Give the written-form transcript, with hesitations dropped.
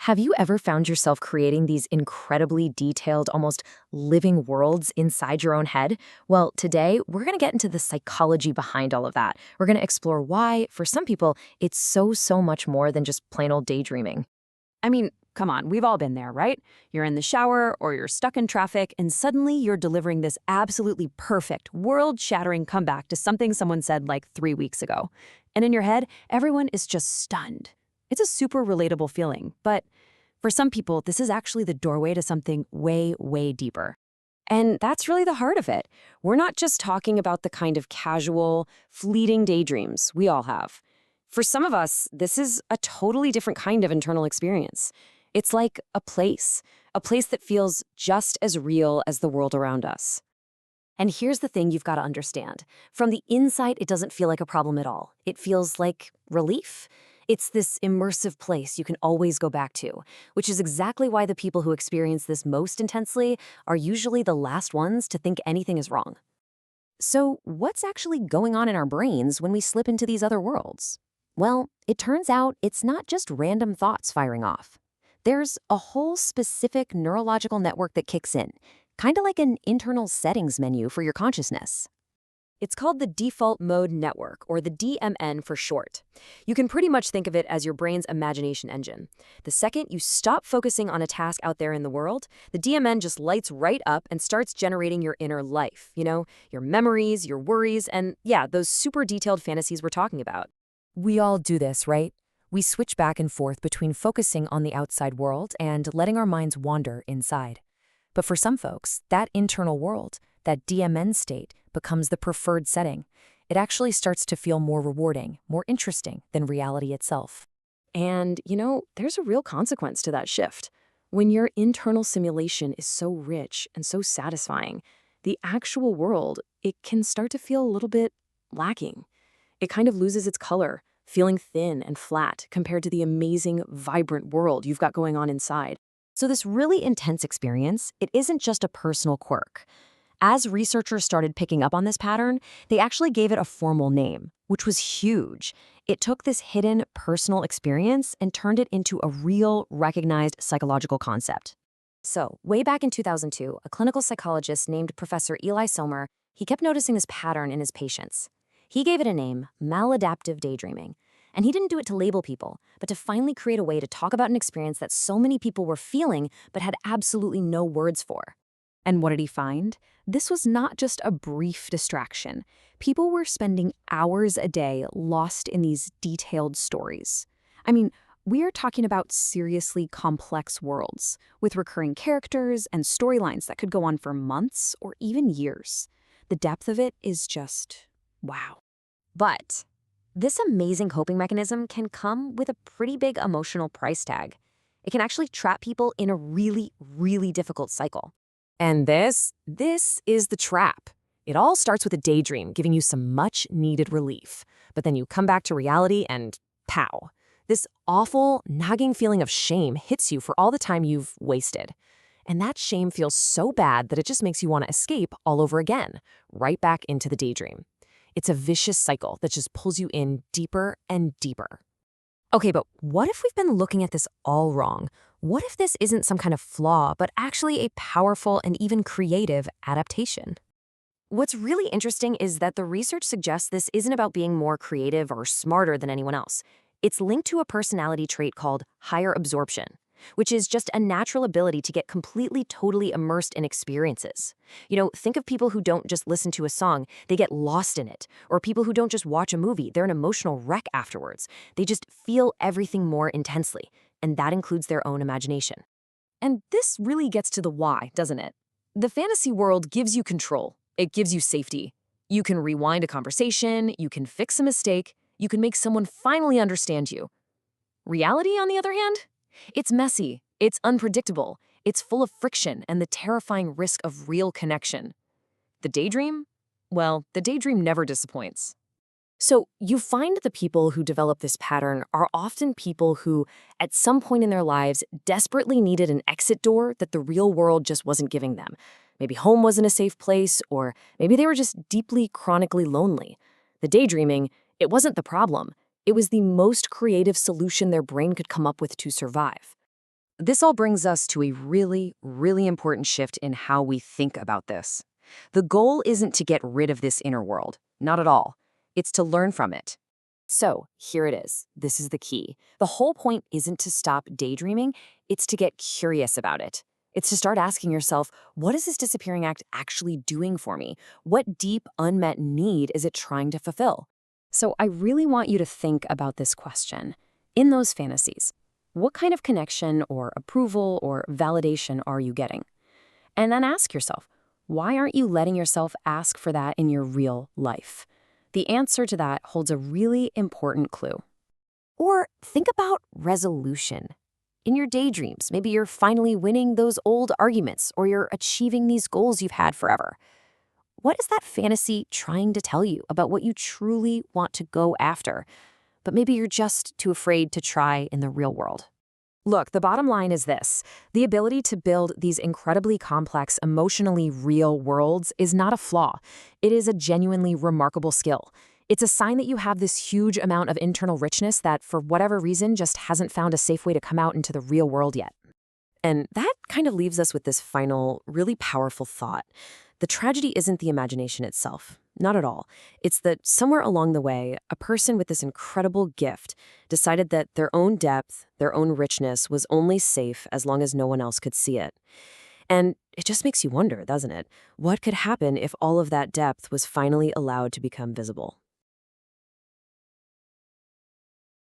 Have you ever found yourself creating these incredibly detailed, almost living worlds inside your own head? Well, today we're going to get into the psychology behind all of that. We're going to explore why, for some people, it's so much more than just plain old daydreaming. I mean, come on, we've all been there, right? You're in the shower or you're stuck in traffic, and suddenly you're delivering this absolutely perfect, world-shattering comeback to something someone said like 3 weeks ago. And in your head, everyone is just stunned. It's a super relatable feeling, but for some people, this is actually the doorway to something way deeper. And that's really the heart of it. We're not just talking about the kind of casual, fleeting daydreams we all have. For some of us, this is a totally different kind of internal experience. It's like a place that feels just as real as the world around us. And here's the thing you've got to understand. From the inside, it doesn't feel like a problem at all. It feels like relief. It's this immersive place you can always go back to, which is exactly why the people who experience this most intensely are usually the last ones to think anything is wrong. So, what's actually going on in our brains when we slip into these other worlds? Well, it turns out it's not just random thoughts firing off. There's a whole specific neurological network that kicks in, kind of like an internal settings menu for your consciousness. It's called the Default Mode Network, or the DMN for short. You can pretty much think of it as your brain's imagination engine. The second you stop focusing on a task out there in the world, the DMN just lights right up and starts generating your inner life. Your memories, your worries, and yeah, those super detailed fantasies we're talking about. We all do this, right? We switch back and forth between focusing on the outside world and letting our minds wander inside. But for some folks, that internal world, that DMN state, becomes the preferred setting. It actually starts to feel more rewarding, more interesting than reality itself. And, there's a real consequence to that shift. When your internal simulation is so rich and so satisfying, the actual world, it can start to feel a little bit lacking. It kind of loses its color, feeling thin and flat compared to the amazing, vibrant world you've got going on inside. So this really intense experience, it isn't just a personal quirk. As researchers started picking up on this pattern, they actually gave it a formal name, which was huge. It took this hidden personal experience and turned it into a real, recognized psychological concept. So, way back in 2002, a clinical psychologist named Professor Eli Sommer, he kept noticing this pattern in his patients. He gave it a name, maladaptive daydreaming. And he didn't do it to label people, but to finally create a way to talk about an experience that so many people were feeling but had absolutely no words for. And what did he find? This was not just a brief distraction. People were spending hours a day lost in these detailed stories. I mean, we are talking about seriously complex worlds, with recurring characters and storylines that could go on for months or even years. The depth of it is just wow. But this amazing coping mechanism can come with a pretty big emotional price tag. It can actually trap people in a really difficult cycle. And this is the trap. It all starts with a daydream, giving you some much-needed relief. But then you come back to reality and pow. This awful, nagging feeling of shame hits you for all the time you've wasted. And that shame feels so bad that it just makes you want to escape all over again, right back into the daydream. It's a vicious cycle that just pulls you in deeper and deeper. Okay, but what if we've been looking at this all wrong? What if this isn't some kind of flaw, but actually a powerful and even creative adaptation? What's really interesting is that the research suggests this isn't about being more creative or smarter than anyone else. It's linked to a personality trait called higher absorption, which is just a natural ability to get completely, totally immersed in experiences. Think of people who don't just listen to a song, they get lost in it. Or people who don't just watch a movie, they're an emotional wreck afterwards. They just feel everything more intensely, and that includes their own imagination. And this really gets to the why, doesn't it? The fantasy world gives you control. It gives you safety. You can rewind a conversation, you can fix a mistake, you can make someone finally understand you. Reality, on the other hand? It's messy, it's unpredictable, it's full of friction and the terrifying risk of real connection. The daydream? Well, the daydream never disappoints. So you find the people who develop this pattern are often people who, at some point in their lives, desperately needed an exit door that the real world just wasn't giving them. Maybe home wasn't a safe place, or maybe they were just deeply, chronically lonely. The daydreaming, it wasn't the problem. It was the most creative solution their brain could come up with to survive. This all brings us to a really, really important shift in how we think about this. The goal isn't to get rid of this inner world, not at all. It's to learn from it. So, here it is. This is the key. The whole point isn't to stop daydreaming, it's to get curious about it. It's to start asking yourself, what is this disappearing act actually doing for me? What deep, unmet need is it trying to fulfill? So, I really want you to think about this question. In those fantasies, what kind of connection or approval or validation are you getting? And then ask yourself, why aren't you letting yourself ask for that in your real life? The answer to that holds a really important clue. Or think about resolution. In your daydreams, maybe you're finally winning those old arguments or you're achieving these goals you've had forever. What is that fantasy trying to tell you about what you truly want to go after? But maybe you're just too afraid to try in the real world. Look, the bottom line is this. The ability to build these incredibly complex, emotionally real worlds is not a flaw. It is a genuinely remarkable skill. It's a sign that you have this huge amount of internal richness that, for whatever reason, just hasn't found a safe way to come out into the real world yet. And that kind of leaves us with this final, really powerful thought. The tragedy isn't the imagination itself. Not at all. It's that somewhere along the way, a person with this incredible gift decided that their own depth, their own richness was only safe as long as no one else could see it. And it just makes you wonder, doesn't it? What could happen if all of that depth was finally allowed to become visible?